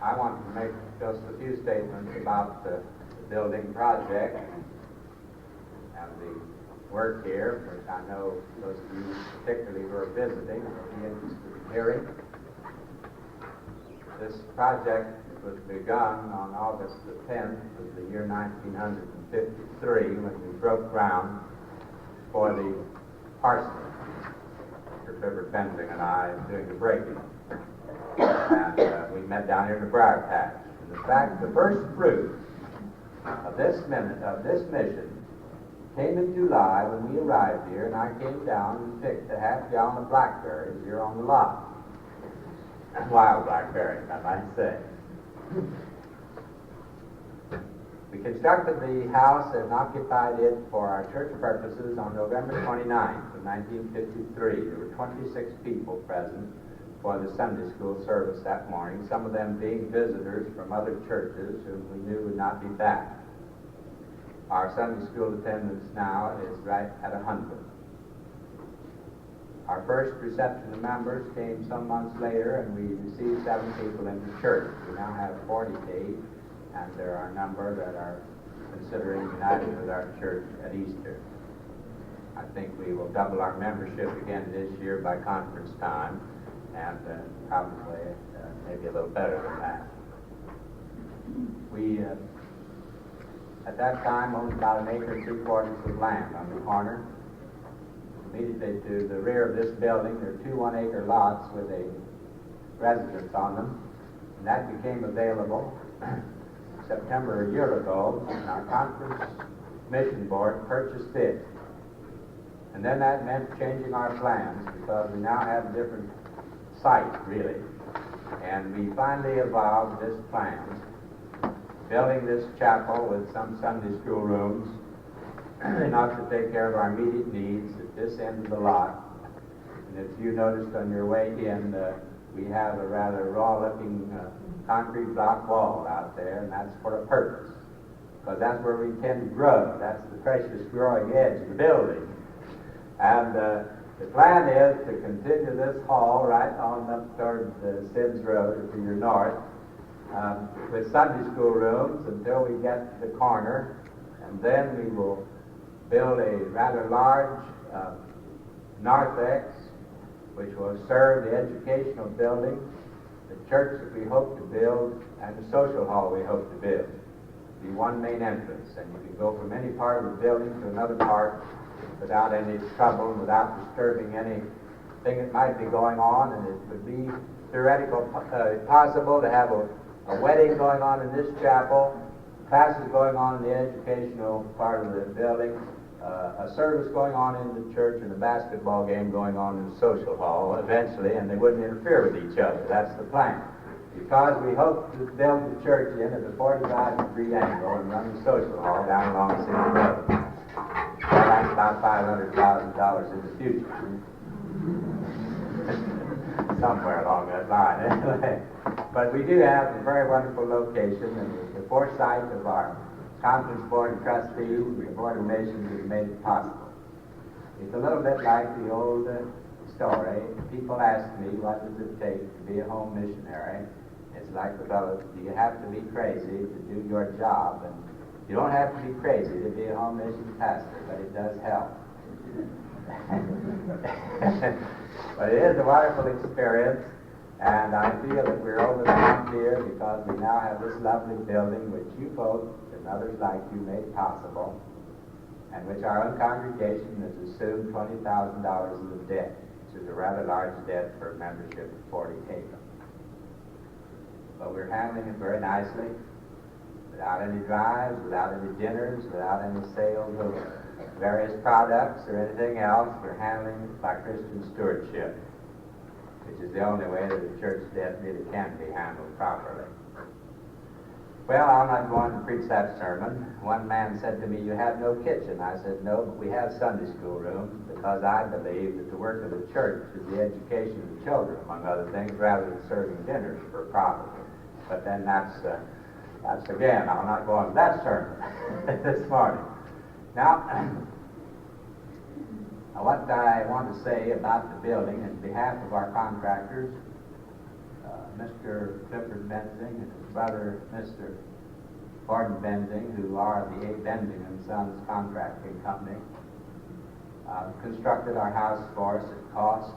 I want to make just a few statements about the building project and the work here, which I know those of you particularly who are visiting will be interested in hearing. This project was begun on August the 10th of the year 1953 when we broke ground for the parsonage. Mr. Clifford Bending and I doing the breaking. And we met down here in the briar patch. And in fact, the first fruit of this mission came in July when we arrived here, and I came down and picked a half-gallon of blackberries here on the lot. Wild blackberries, I might say. We constructed the house and occupied it for our church purposes on November 29th of 1953. There were 26 people present for the Sunday school service that morning, some of them being visitors from other churches whom we knew would not be back. Our Sunday school attendance now is right at 100. Our first reception of members came some months later, and we received 7 people into church. We now have 48, and there are a number that are considering uniting with our church at Easter. I think we will double our membership again this year by conference time, and probably maybe a little better than that. We, at that time, owned about 1 acre and 3/4 of land on the corner. Immediately to the rear of this building, there are 2 1-acre lots with a residence on them, and that became available September a year ago, and our conference mission board purchased it. And then that meant changing our plans because we now have a different site, really. And we finally evolved this plan, building this chapel with some Sunday school rooms, enough to take care of our immediate needs at this end of the lot. And if you noticed on your way in, we have a rather raw-looking concrete block wall out there, and that's for a purpose, because that's where we intend to grow. That's the precious growing edge of the building. And the plan is to continue this hall right on up toward the Sims Road to your north, with Sunday school rooms until we get to the corner, and then we will build a rather large narthex, which will serve the educational building, the church that we hope to build, and the social hall we hope to build. Be one main entrance, and you can go from any part of the building to another part without any trouble, without disturbing anything that might be going on, and it would be theoretically possible to have a wedding going on in this chapel, classes going on in the educational part of the building, a service going on in the church, and a basketball game going on in the social hall eventually, and they wouldn't interfere with each other. That's the plan. Because we hope to build the church in at a 45-degree angle and run the social hall down along the City Road. That's about $500,000 in the future. Somewhere along that line, anyway. But we do have a very wonderful location, and the foresight of our Conference Board of Trustees and the Board of Missions has made it possible. It's a little bit like the old story. People ask me, what does it take to be a home missionary? It's like the fellow, do you have to be crazy to do your job? And you don't have to be crazy to be a home mission pastor, but it does help. But it is a wonderful experience, and I feel that we're over the hump here because we now have this lovely building which you folks and others like you made possible, and which our own congregation has assumed $20,000 of the debt, which is a rather large debt for a membership of 40 people. But we're handling it very nicely, without any drives, without any dinners, without any sales of various products or anything else. We're handling it by Christian stewardship, which is the only way that a church debt really can be handled properly. Well, I'm not going to preach that sermon. One man said to me, you have no kitchen. I said, no, but we have Sunday school rooms, because I believe that the work of the church is the education of the children, among other things, rather than serving dinners for profit. But then that's again, I'm not going to that sermon this morning. Now, what I want to say about the building on behalf of our contractors Mr. Clifford Benzing and his brother, Mr. Gordon Benzing, who are the A. Benzing and Sons Contracting Company, constructed our house for us at cost.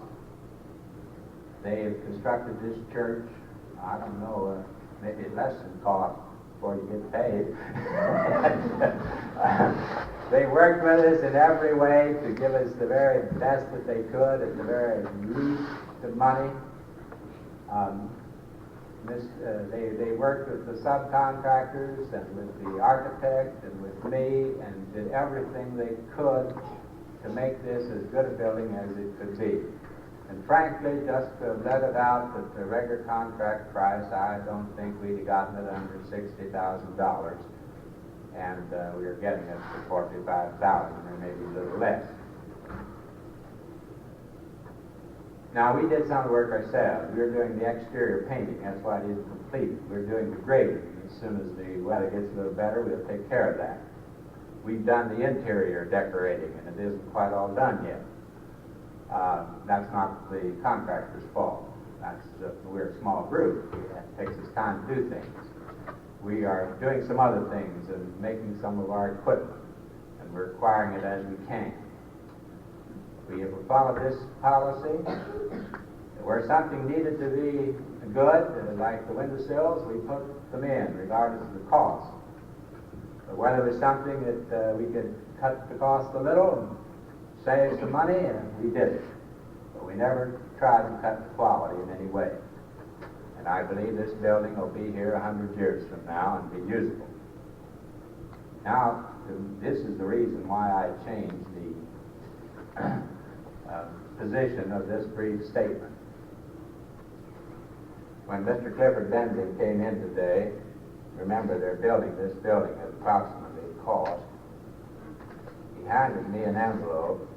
They have constructed this church, I don't know, maybe less than cost before you get paid. They worked with us in every way to give us the very best that they could at the very least of money. They worked with the subcontractors and with the architect and with me and did everything they could to make this as good a building as it could be. And frankly, just to let it out at the regular contract price, I don't think we'd have gotten it under $60,000. And we were getting it for $45,000 or maybe a little less. Now, we did some of the work ourselves. We were doing the exterior painting. That's why it isn't complete. We were doing the grading. As soon as the weather gets a little better, we'll take care of that. We've done the interior decorating, and it isn't quite all done yet. That's not the contractor's fault. We're a small group. It takes us time to do things. We are doing some other things and making some of our equipment, and we're acquiring it as we can. We have followed this policy. Where something needed to be good, like the windowsills, we put them in, regardless of the cost. But whether it was something that we could cut the cost a little and save some money, and we did it. But we never tried to cut the quality in any way. And I believe this building will be here 100 years from now and be usable. Now, this is the reason why I changed the position of this brief statement. When Mr. Clifford Benzing came in today, remember they're building this building at approximately cost. He handed me an envelope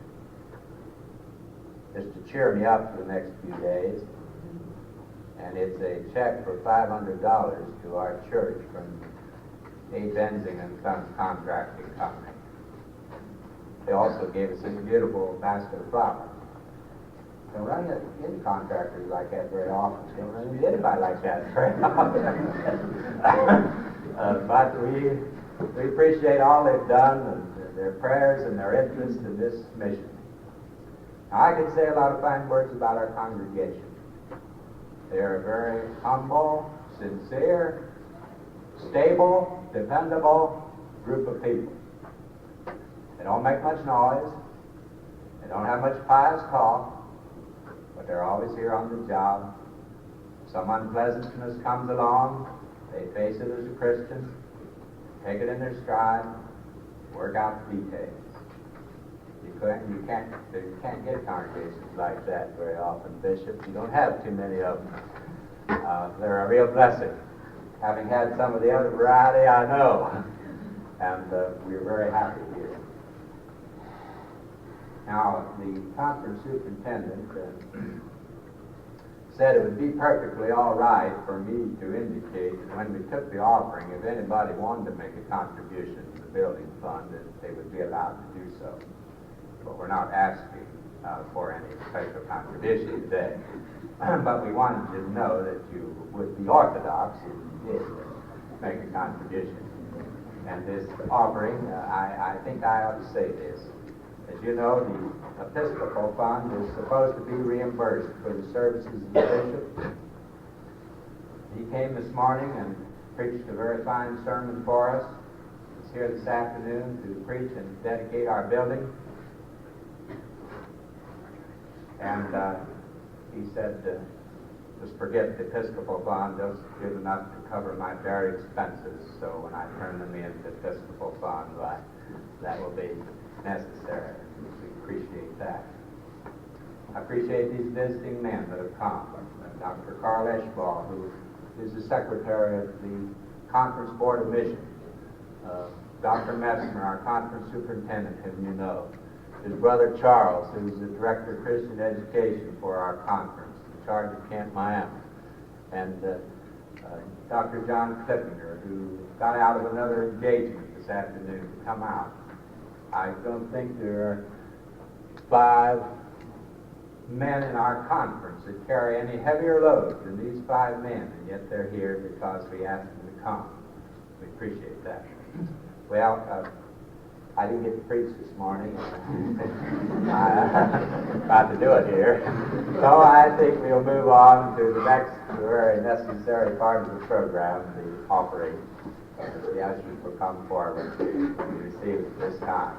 just to cheer me up for the next few days, and it's a check for $500 to our church from A. Benzing and Sons Contracting Company. They also gave us a beautiful basket of flowers. Don't run into contractors like that very often. Don't run into anybody like that very often. But we appreciate all they've done and their prayers and their interest in this mission. Now, I could say a lot of fine words about our congregation. They're a very humble, sincere, stable, dependable group of people. They don't make much noise. They don't have much pious talk. But they're always here on the job. Some unpleasantness comes along, they face it as a Christian, take it in their stride, work out the details. You can't get congregations like that very often, Bishop. You don't have too many of them. They're a real blessing. Having had some of the other variety, I know. And we're very happy here. Now, the conference superintendent said it would be perfectly all right for me to indicate that when we took the offering, if anybody wanted to make a contribution to the building fund, that they would be allowed to do so. But we're not asking for any special contribution today. But we wanted you to know that you would be orthodox if you did make a contribution. And this offering, I think I ought to say this. As you know, the Episcopal Fund is supposed to be reimbursed for the services of the bishop. He came this morning and preached a very fine sermon for us. He's here this afternoon to preach and dedicate our building. And he said, just forget the Episcopal Fund, just give enough to cover my very expenses. So when I turn them in to the Episcopal Fund, that will be necessary. We appreciate that. I appreciate these visiting men that have come. Dr. Carl Eschball, who is the secretary of the Conference Board of Missions. Dr. Messner, our conference superintendent, whom you know. His brother Charles, who's the director of Christian education for our conference, in charge of Camp Miami. And Dr. John Clippinger, who got out of another engagement this afternoon to come out. I don't think there are 5 men in our conference that carry any heavier load than these 5 men, and yet they're here because we asked them to come. We appreciate that. Well, I didn't get to preach this morning. I'm about to do it here. So I think we'll move on to the next very necessary part of the program, the offering. The ushers will come forward when we receive it this time.